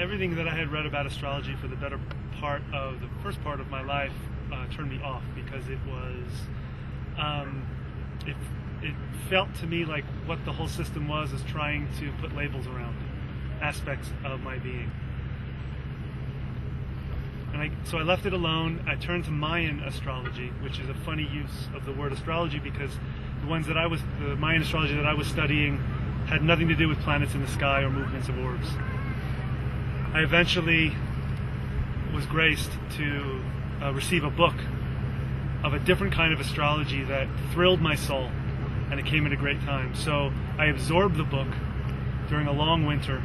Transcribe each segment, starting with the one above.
everything that I had read about astrology for the better part of the first part of my life turned me off, because it felt to me like what the whole system was is trying to put labels around aspects of my being. And so I left it alone. I turned to Mayan astrology, which is a funny use of the word astrology, because the Mayan astrology that I was studying had nothing to do with planets in the sky or movements of orbs. I eventually was graced to receive a book of a different kind of astrology that thrilled my soul, and it came at a great time. So I absorbed the book during a long winter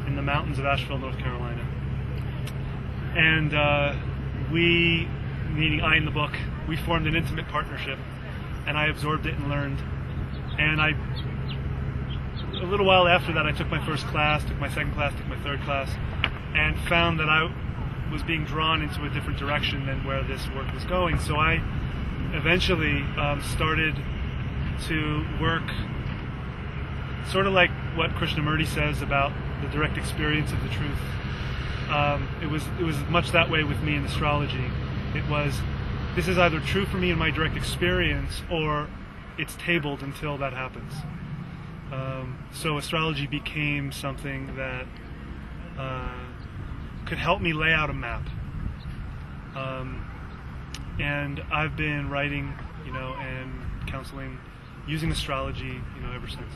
in the mountains of Asheville, North Carolina. And we, meaning I and the book, we formed an intimate partnership, and I absorbed it and learned. And a little while after that, I took my first class, took my second class, took my third class, and found that I was being drawn into a different direction than where this work was going. So I eventually started to work sort of like what Krishnamurti says about the direct experience of the truth. It was much that way with me in astrology. It was, this is either true for me in my direct experience, or it's tabled until that happens. So astrology became something that could help me lay out a map. And I've been writing, and counseling using astrology, ever since.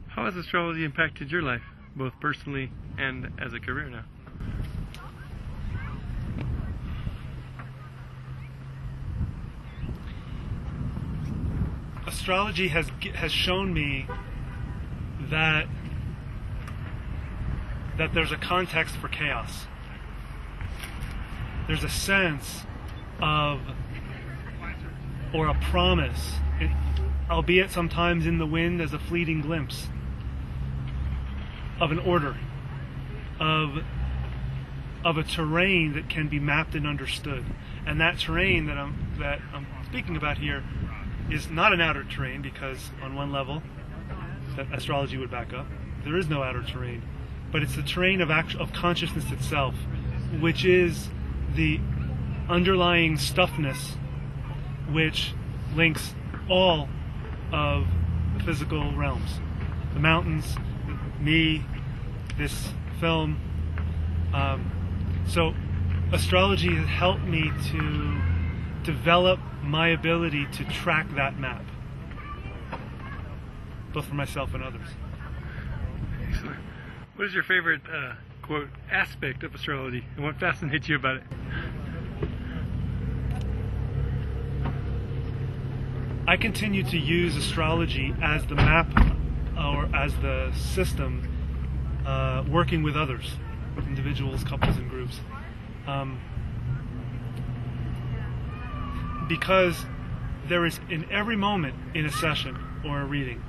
How has astrology impacted your life, both personally and as a career now? Astrology has shown me that there's a context for chaos. There's a sense of, or a promise, albeit sometimes in the wind as a fleeting glimpse, of an order, of a terrain that can be mapped and understood. And that terrain that I'm speaking about here is not an outer terrain, because on one level that astrology would back up, there is no outer terrain, but it's the terrain of consciousness itself, which is the underlying stuffness which links all of the physical realms, the mountains, me, this film. So astrology has helped me to develop my ability to track that map, both for myself and others. Excellent. What is your favorite, quote, aspect of astrology, and what fascinates you about it? I continue to use astrology as the map, or as the system, working with others, individuals, couples, and groups. Because there is, in every moment in a session or a reading,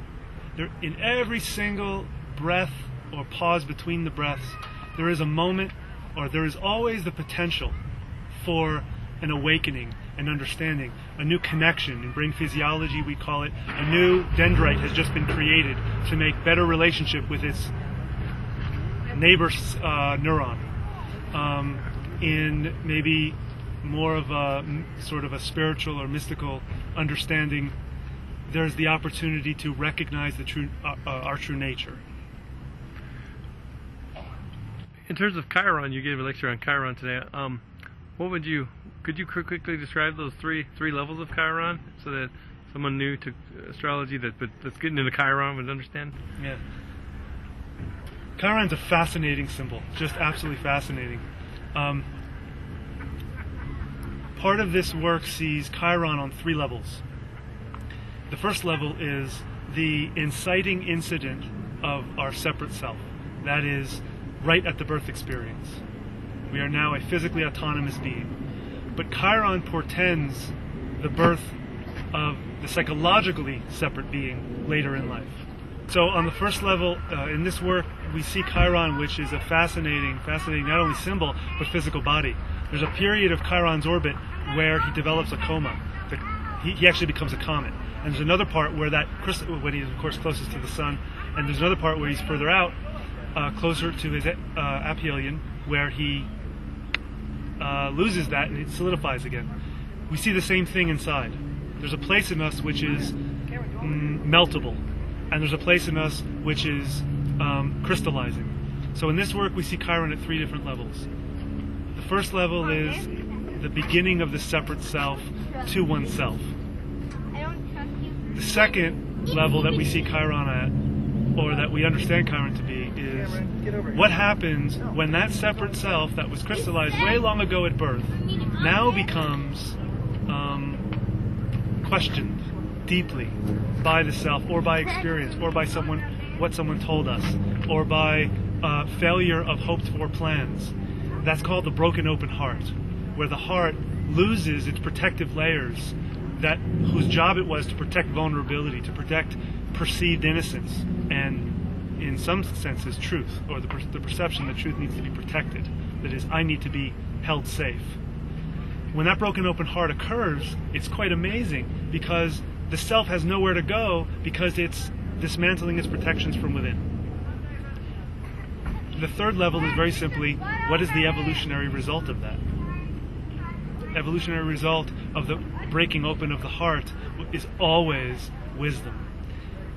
in every single breath or pause between the breaths, there is a moment, or there is always the potential for an awakening, an understanding, a new connection. In brain physiology, we call it a new dendrite has just been created to make better relationship with its neighbor's neuron. In maybe more of a sort of a spiritual or mystical understanding, there's the opportunity to recognize the true, our true nature. In terms of Chiron, you gave a lecture on Chiron today. Could you quickly describe those three levels of Chiron, so that someone new to astrology that's getting into Chiron would understand? Yeah. Chiron's a fascinating symbol, just absolutely fascinating. Part of this work sees Chiron on three levels. The first level is the inciting incident of our separate self. That is, right at the birth experience. We are now a physically autonomous being. But Chiron portends the birth of the psychologically separate being later in life. So on the first level, in this work, we see Chiron, which is a fascinating not only symbol, but physical body. There's a period of Chiron's orbit where he develops a coma. He actually becomes a comet. And there's another part where when he's, of course, closest to the sun, and there's another part where he's further out, closer to his aphelion, where he loses that and it solidifies again. We see the same thing inside. There's a place in us which is meltable, and there's a place in us which is crystallizing. So in this work we see Chiron at 3 different levels. The first level is the beginning of the separate self to oneself. The second level that we see Chiron at, or that we understand Chiron to be, is what happens when that separate self that was crystallized way long ago at birth now becomes questioned deeply by the self, or by experience, or by what someone told us, or by failure of hoped-for plans. That's called the broken open heart, where the heart loses its protective layers whose job it was to protect vulnerability, to protect perceived innocence, and in some senses truth, or the perception that truth needs to be protected. That is, I need to be held safe. When that broken open heart occurs, it's quite amazing, because the self has nowhere to go, because it's dismantling its protections from within. The third level is very simply, what is the evolutionary result of that? Evolutionary result of the breaking open of the heart is always wisdom.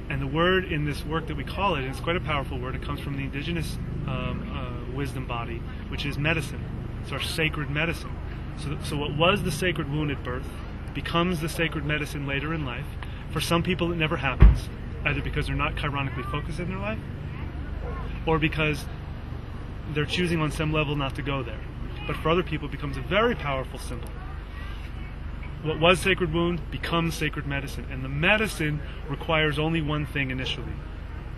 And the word in this work that we call it, and it's quite a powerful word, it comes from the indigenous wisdom body, which is medicine. It's our sacred medicine. So what was the sacred wound at birth becomes the sacred medicine later in life. For some people it never happens, either because they're not chironically focused in their life, or because they're choosing on some level not to go there. But for other people it becomes a very powerful symbol. What was sacred wound becomes sacred medicine, and the medicine requires only one thing initially: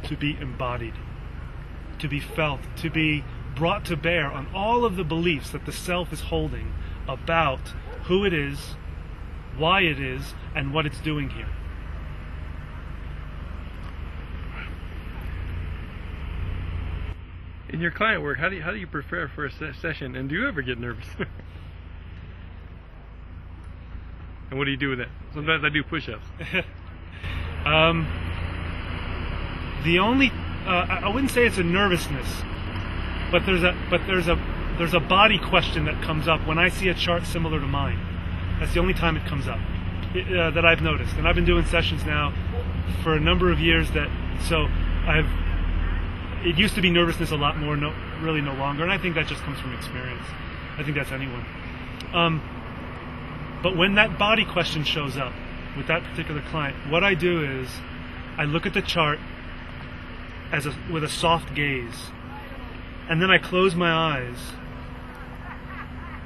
to be embodied, to be felt, to be brought to bear on all of the beliefs that the self is holding about who it is, why it is, and what it's doing here. In your client work, how do you prepare for a session, and do you ever get nervous? And what do you do with that? Sometimes I do push-ups. The only I wouldn't say it's a nervousness, but there's a body question that comes up when I see a chart similar to mine. That's the only time it comes up that I've noticed, and I've been doing sessions now for a number of years. It used to be nervousness a lot more, really no longer, and I think that just comes from experience. I think that's anyone. But when that body question shows up with that particular client, what I do is I look at the chart with a soft gaze, and then I close my eyes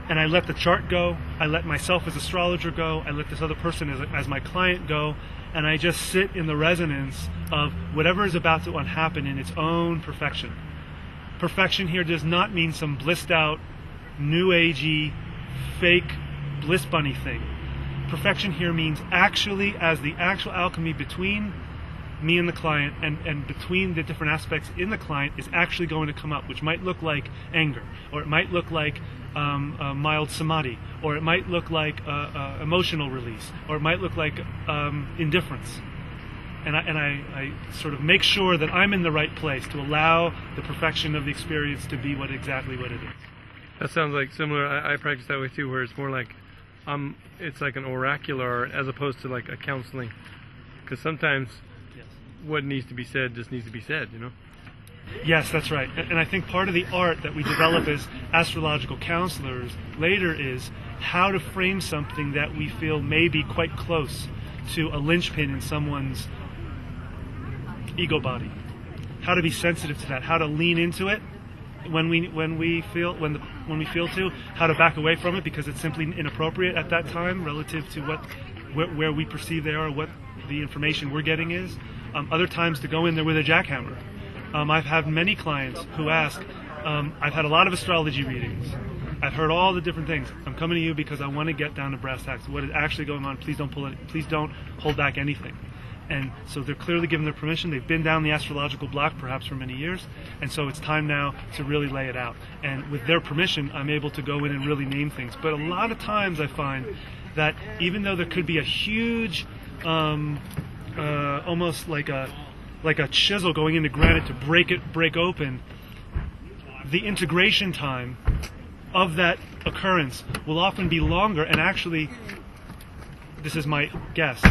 and I let the chart go, I let myself as astrologer go, I let this other person as my client go, and I just sit in the resonance of whatever is about to happen in its own perfection. Perfection here does not mean some blissed out, new agey, fake bliss bunny thing. Perfection here means actually as the actual alchemy between me and the client, and between the different aspects in the client is actually going to come up, which might look like anger, or it might look like a mild samadhi, or it might look like emotional release, or it might look like indifference. And I sort of make sure that I'm in the right place to allow the perfection of the experience to be exactly what it is. That sounds like similar. I practice that way too, where it's more like it's like an oracular as opposed to like a counseling, because sometimes what needs to be said just needs to be said, you know? Yes, that's right. And I think part of the art that we develop as astrological counselors later is how to frame something that we feel may be quite close to a linchpin in someone's ego body. How to be sensitive to that, how to lean into it when we feel to, how to back away from it because it's simply inappropriate at that time relative to where we perceive they are, what the information we're getting is. Other times to go in there with a jackhammer. I've had many clients who ask, I've had a lot of astrology readings. I've heard all the different things. I'm coming to you because I want to get down to brass tacks. What is actually going on? Please don't pull it. Please don't hold back anything. And so they're clearly given their permission. They've been down the astrological block perhaps for many years. And so it's time now to really lay it out. And with their permission, I'm able to go in and really name things. But a lot of times I find that even though there could be a huge almost like a chisel going into granite to break open, the integration time of that occurrence will often be longer, and actually, this is my guess,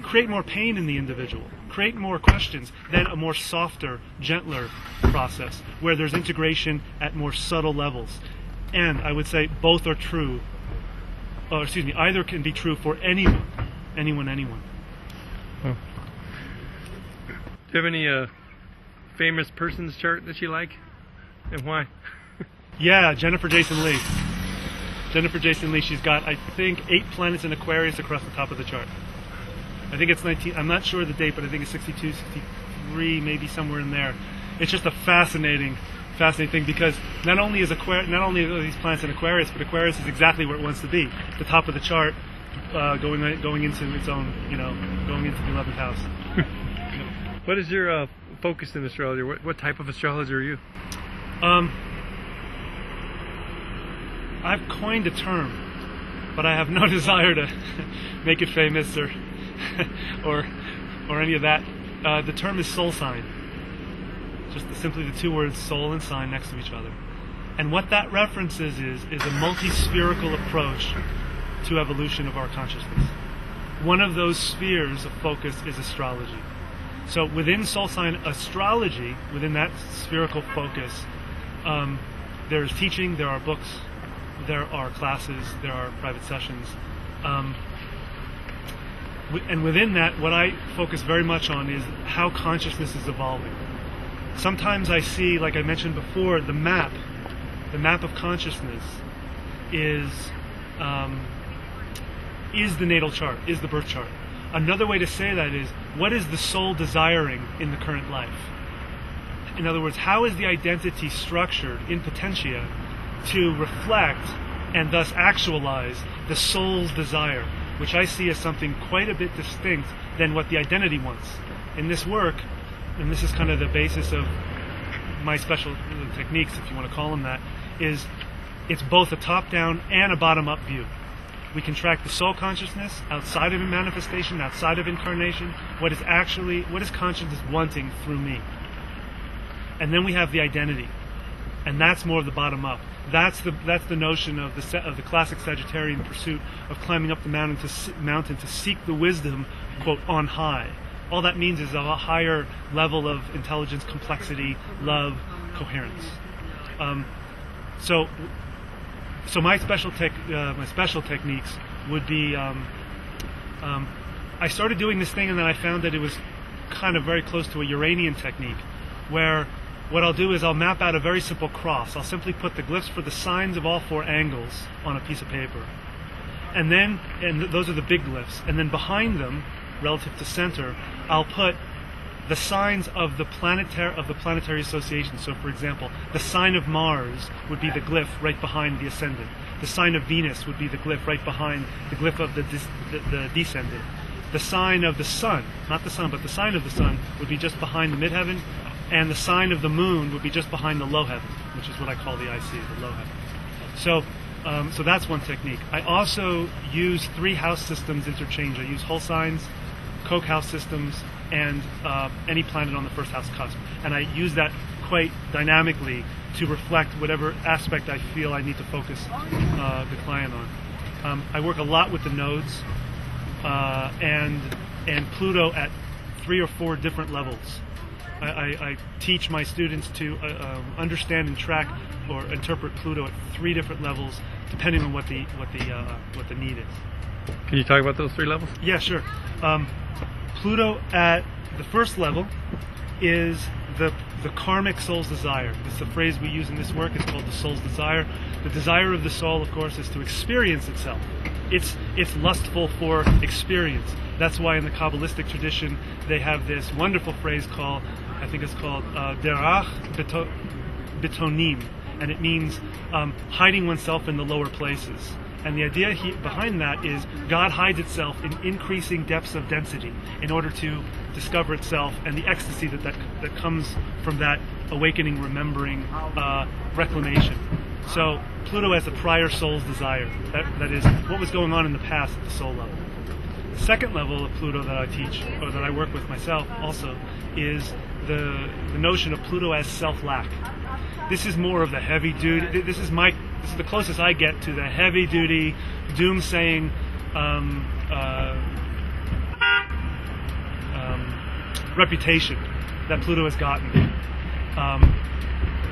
create more pain in the individual, create more questions than a more softer, gentler process where there's integration at more subtle levels. And I would say both are true, either can be true for anyone. Oh. Do you have any famous person's chart that you like, and why? Yeah, Jennifer Jason Lee. She's got, I think, 8 planets in Aquarius across the top of the chart. I think it's 19, I'm not sure the date, but I think it's 62, 63, maybe somewhere in there. It's just a fascinating thing, because not only are these planets in Aquarius, but Aquarius is exactly where it wants to be, the top of the chart, going into its own, going into the 11th house. What is your focus in astrology? What type of astrologer are you? I've coined a term, but I have no desire to make it famous or any of that. The term is soul sign. Just simply the 2 words soul and sign next to each other. And what that references is a multi-spherical approach to evolution of our consciousness. One of those spheres of focus is astrology. So within soul sign astrology, within that spherical focus, there's teaching, there are books, there are classes, there are private sessions. And within that, what I focus very much on is how consciousness is evolving. Sometimes I see, like I mentioned before, the map of consciousness is the natal chart, is the birth chart. Another way to say that is, what is the soul desiring in the current life? In other words, how is the identity structured in potentia to reflect and thus actualize the soul's desire, which I see as something quite a bit distinct than what the identity wants. In this work, and this is kind of the basis of my special techniques, if you want to call them that, is it's both a top-down and a bottom-up view. We can track the soul consciousness outside of manifestation, outside of incarnation, what is consciousness wanting through me. And then we have the identity, and that's more of the bottom-up. That's the notion of the classic Sagittarian pursuit of climbing up the mountain to seek the wisdom, quote, on high. All that means is a higher level of intelligence, complexity, love, coherence. So my special techniques would be, I started doing this thing, and then I found that it was kind of very close to a Uranian technique, where what I'll do is I'll map out a very simple cross. I'll simply put the glyphs for the signs of all 4 angles on a piece of paper. And those are the big glyphs. And then behind them, relative to center, I'll put the signs of the planetary association. So for example, the sign of Mars would be the glyph right behind the ascendant. The sign of Venus would be the glyph right behind the glyph of the descendant. The sign of the sun, not the sun, but the sign of the sun would be just behind the midheaven. And the sign of the moon would be just behind the low heaven, which is what I call the IC, the low heaven. So that's one technique. I also use 3 house systems interchange. I use whole signs, Koch house systems, and any planet on the first house cusp. And I use that quite dynamically to reflect whatever aspect I feel I need to focus the client on. I work a lot with the nodes and Pluto at 3 or 4 different levels. I teach my students to understand and track or interpret Pluto at 3 different levels, depending on what the need is. Can you talk about those 3 levels? Yeah, sure. Pluto at the first level is the karmic soul's desire. It's the phrase we use in this work. It's called the soul's desire. The desire of the soul, of course, is to experience itself. It's lustful for experience. That's why in the Kabbalistic tradition they have this wonderful phrase called, I think it's called derach bitonim, and it means hiding oneself in the lower places. And the idea behind that is God hides itself in increasing depths of density in order to discover itself, and the ecstasy that comes from that awakening, remembering, reclamation. So Pluto as the prior soul's desire. That is what was going on in the past at the soul level. The second level of Pluto that I teach, or that I work with myself also, is the notion of Pluto as self-lack. This is more of the heavy duty. This is the closest I get to the heavy duty, doomsaying reputation that Pluto has gotten.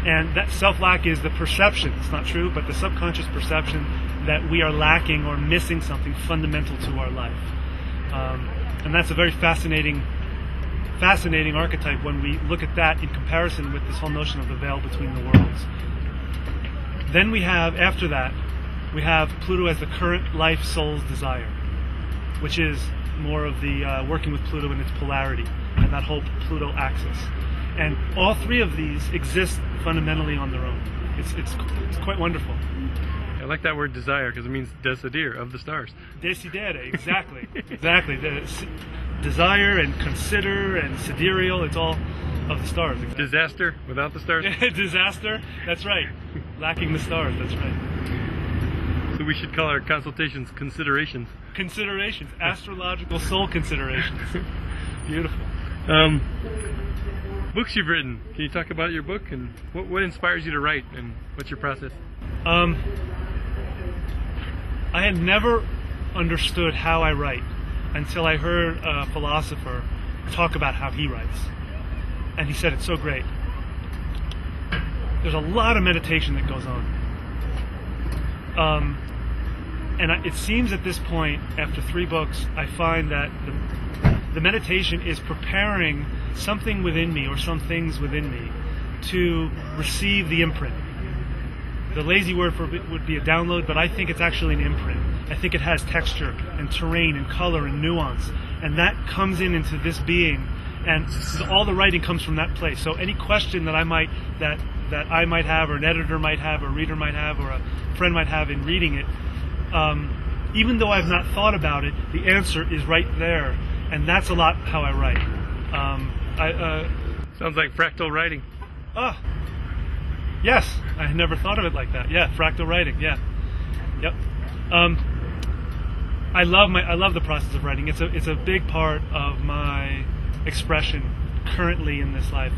And that self-lack is the perception, it's not true, but the subconscious perception that we are lacking or missing something fundamental to our life. And that's a very fascinating archetype when we look at that in comparison with this whole notion of the veil between the worlds. Then we have, after that, we have Pluto as the current life soul's desire, which is more of the working with Pluto in its polarity and that whole Pluto axis. And all three of these exist fundamentally on their own. It's quite wonderful. I like that word desire because it means desidere, of the stars. Desidere, exactly. Exactly. Desire and consider and sidereal, it's all of the stars. Exactly. Disaster without the stars? Disaster, that's right. Lacking the stars, that's right. So we should call our consultations considerations. Considerations, astrological soul considerations. Beautiful. Books you've written. Can you talk about your book and what inspires you to write and what's your process? I had never understood how I write until I heard a philosopher talk about how he writes. And he said it's so great. There's a lot of meditation that goes on. It seems at this point, after 3 books, I find that the meditation is preparing something within me or some things within me to receive the imprint. The lazy word for it would be a download, but I think it's actually an imprint. I think it has texture and terrain and color and nuance, and that comes into this being, and all the writing comes from that place. So any question that I might have, or an editor might have, or a reader might have, or a friend might have in reading it, even though I've not thought about it, the answer is right there, and that's a lot how I write. Sounds like fractal writing. Yes, I had never thought of it like that. Yeah, fractal writing. Yeah, yep. I love the process of writing. It's a big part of my expression currently in this life.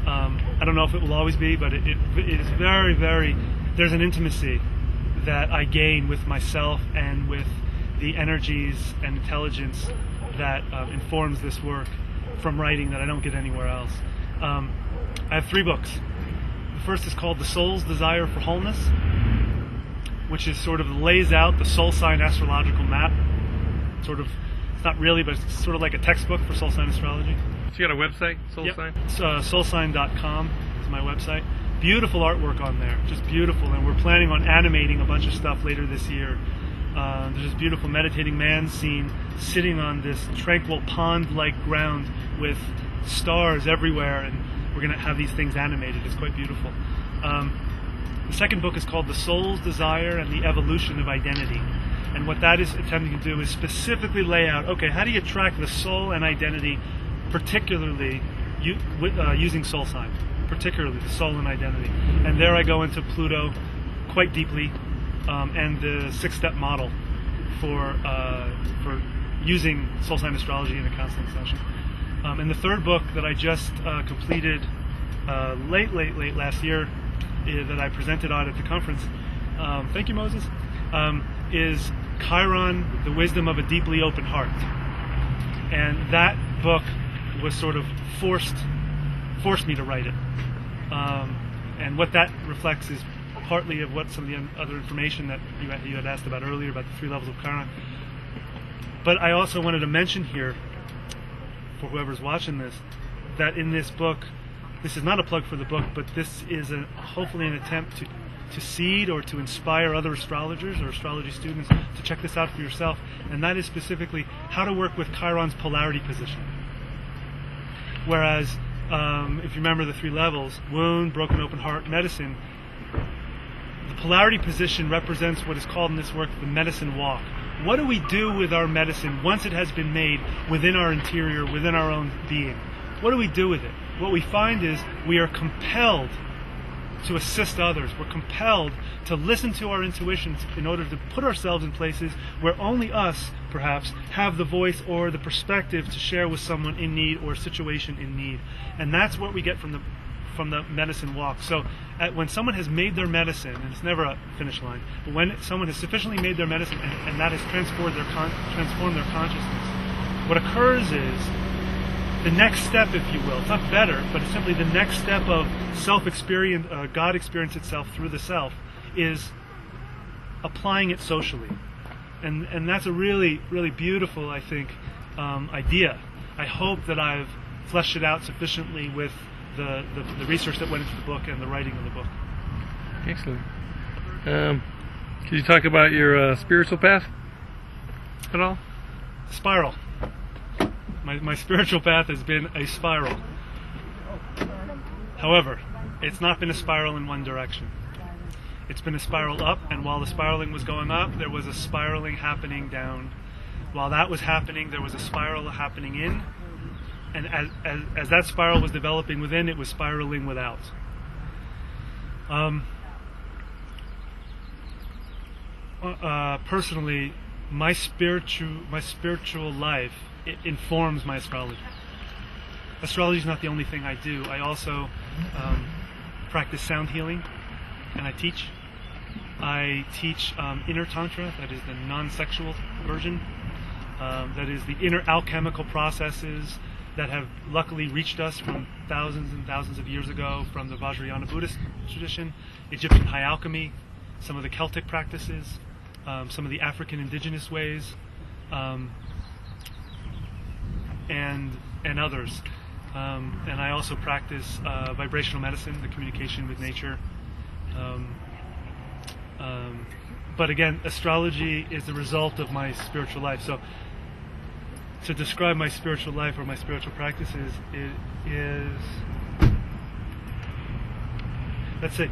I don't know if it will always be, but it is very, very. There's an intimacy that I gain with myself and with the energies and intelligence that informs this work from writing that I don't get anywhere else. I have 3 books. The first is called The Soul's Desire for Wholeness, which is sort of lays out the soul sign astrological map. It's not really, but it's sort of like a textbook for soul sign astrology. So you got a website, Soul Yep. Sign? It's soulsign.com is my website. Beautiful artwork on there, just beautiful. And we're planning on animating a bunch of stuff later this year. There's this beautiful meditating man scene sitting on this tranquil pond-like ground with stars everywhere, and we're going to have these things animated. It's quite beautiful. The second book is called The Soul's Desire and the Evolution of Identity. And what that is attempting to do is specifically lay out, okay, how do you track the soul and identity, particularly using soul sign, particularly the soul and identity. And there I go into Pluto quite deeply, and the 6-step model for using soul sign astrology in a counseling session. And the third book that I just completed late last year, that I presented on at the conference, thank you, Moses, is Chiron, The Wisdom of a Deeply Open Heart. And that book was sort of forced me to write it. And what that reflects is partly of what some of the other information that you had asked about earlier about the 3 levels of Chiron. But I also wanted to mention here, for whoever's watching this, that in this book, this is not a plug for the book, but this is hopefully an attempt to seed or to inspire other astrologers or astrology students to check this out for yourself, and that is specifically how to work with Chiron's polarity position. Whereas, if you remember the 3 levels, wound, broken open heart, medicine, the polarity position represents what is called in this work the medicine walk. What do we do with our medicine once it has been made within our interior, within our own being? What do we do with it? What we find is we are compelled to assist others. We're compelled to listen to our intuitions in order to put ourselves in places where only us, perhaps, have the voice or the perspective to share with someone in need or a situation in need. And that's what we get from from the medicine walk. So when someone has made their medicine, and it's never a finish line, but when someone has sufficiently made their medicine and that has transformed their consciousness, what occurs is the next step, if you will. It's not better, but it's simply the next step of self-experience, God experience itself through the self, is applying it socially. And that's a really, really beautiful, I think, idea. I hope that I've fleshed it out sufficiently with the research that went into the book and the writing of the book. Excellent. Can you talk about your spiritual path at all? Spiral. My spiritual path has been a spiral. However, it's not been a spiral in one direction. It's been a spiral up, and while the spiraling was going up, there was a spiraling happening down. While that was happening, there was a spiral happening in, and as that spiral was developing within, it was spiraling without. Personally, my spiritual life, it informs my astrology. Astrology is not the only thing I do. I also practice sound healing, and I teach. I teach inner tantra, that is the non-sexual version. That is the inner alchemical processes that have luckily reached us from thousands and thousands of years ago from the Vajrayana Buddhist tradition, Egyptian high alchemy, some of the Celtic practices, some of the African indigenous ways, and others. And I also practice vibrational medicine, the communication with nature. But again, astrology is the result of my spiritual life. So to describe my spiritual life or my spiritual practices is let's say,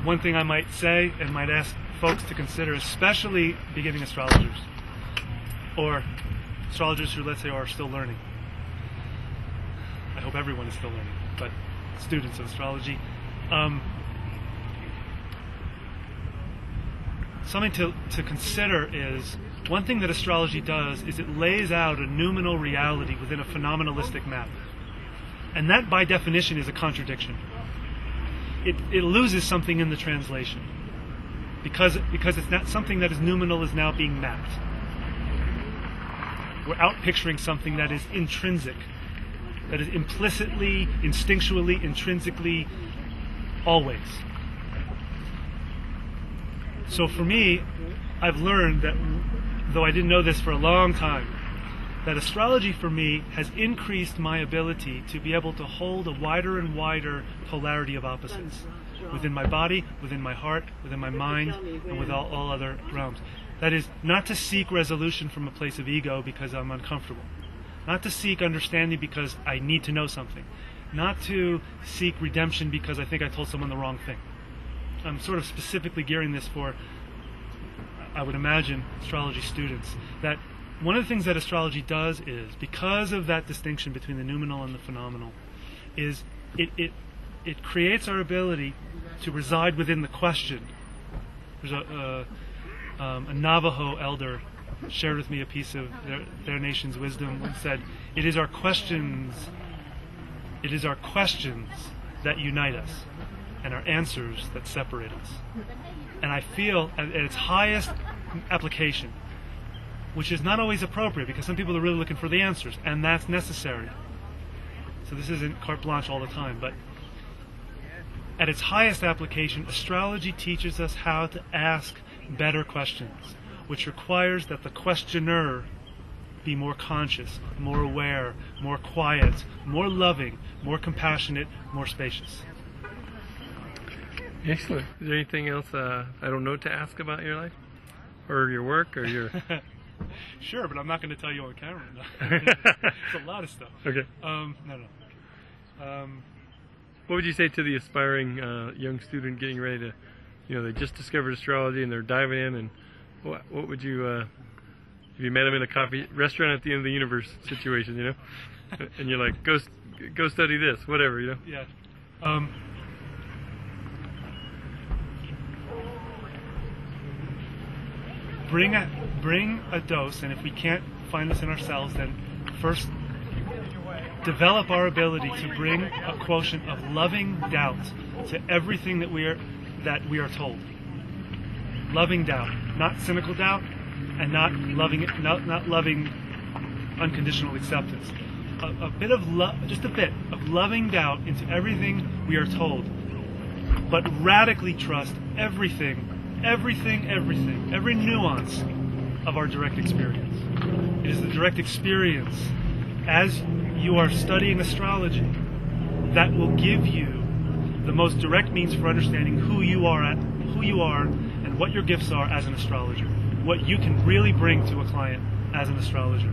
one thing I might say and might ask folks to consider, especially beginning astrologers, or astrologers who, let's say, are still learning. I hope everyone is still learning, but students of astrology. Something to consider is, one thing that astrology does is it lays out a noumenal reality within a phenomenalistic map. And that, by definition, is a contradiction. It loses something in the translation. Because it's not something that is noumenal is now being mapped. We're out picturing something that is intrinsic, that is implicitly, instinctually, intrinsically, always. So for me, I've learned that, though I didn't know this for a long time, that astrology for me has increased my ability to be able to hold a wider and wider polarity of opposites within my body, within my heart, within my mind, and with all other realms. That is, not to seek resolution from a place of ego because I'm uncomfortable. Not to seek understanding because I need to know something. Not to seek redemption because I think I told someone the wrong thing. I'm sort of specifically gearing this for, I would imagine, astrology students. That one of the things that astrology does is, because of that distinction between the noumenal and the phenomenal, is it creates our ability to reside within the question. There's a Navajo elder shared with me a piece of their nation's wisdom and said, it is our questions that unite us, and our answers that separate us. And I feel at its highest application, which is not always appropriate because some people are really looking for the answers, and that's necessary. So this isn't carte blanche all the time, but at its highest application, astrology teaches us how to ask better questions, which requires that the questioner be more conscious, more aware, more quiet, more loving, more compassionate, more spacious. Excellent. Is there anything else I don't know to ask about your life, or your work, or your? Sure, but I'm not going to tell you on camera. It's a lot of stuff. Okay. No. What would you say to the aspiring young student getting ready to, they just discovered astrology and they're diving in, and what would you, if you met them in a coffee restaurant at the end of the universe situation, and you're like, go study this, whatever, Yeah. Bring a dose, and if we can't find this in ourselves, then first develop our ability to bring a quotient of loving doubt to everything that we are told. Loving doubt, not cynical doubt, and not loving unconditional acceptance. A bit of just a bit of loving doubt into everything we are told, but radically trust every nuance of our direct experience. It is the direct experience as you are studying astrology that will give you the most direct means for understanding who you are and what your gifts are as an astrologer, what you can really bring to a client as an astrologer.